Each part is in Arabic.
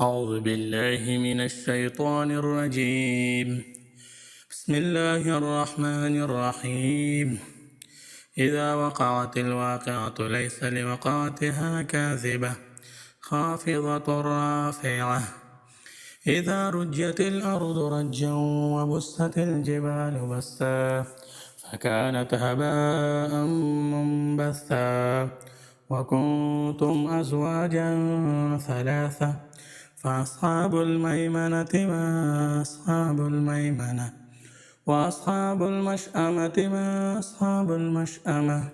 أعوذ بالله من الشيطان الرجيم. بسم الله الرحمن الرحيم. إذا وقعت الواقعة ليس لوقعتها كاذبة خافضة رافعة. إذا رجت الأرض رجا وبست الجبال بسا فكانت هباء منبثا وكنتم أزواجا ثلاثة فأصحاب الميمنة ما أصحاب الميمنة وأصحاب المشأمة ما أصحاب المشأمة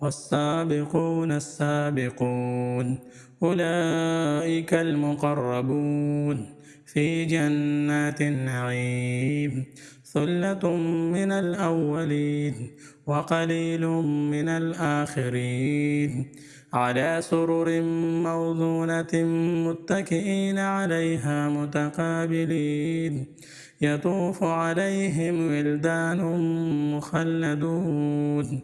والسابقون السابقون أولئك المقربون في جنات النعيم ثلة من الأولين وقليل من الآخرين على سرر موضونة متكئين عليها متقابلين يطوف عليهم ولدان مخلدون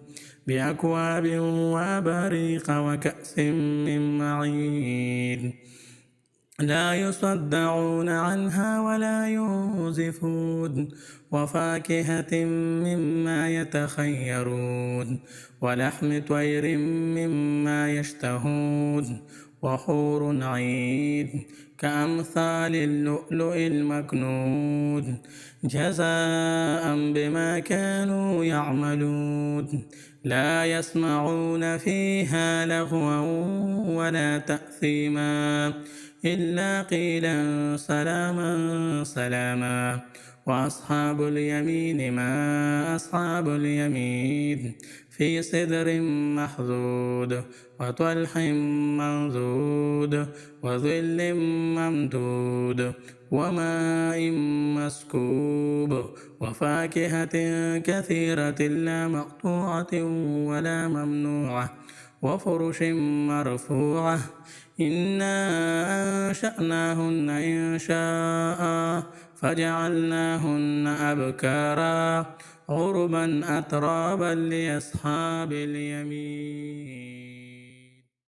بأكواب وأباريق وكأس من معين لا يصدعون عنها ولا ينزفون وفاكهة مما يتخيرون ولحم طير مما يشتهون وحور عين كأمثال اللؤلؤ المكنون جزاء بما كانوا يعملون لا يسمعون فيها لغوا ولا تأثيما إلا قيلا سلاما سلاما وأصحاب اليمين ما أصحاب اليمين في سدر محضود وطلح منضود وظل ممدود وماء مسكوب وفاكهة كثيرة لا مقطوعة ولا ممنوعة وفرش مرفوعة إنا أنشأناهن إنشاء فجعلناهن أبكارا عربا أترابا لأصحاب اليمين.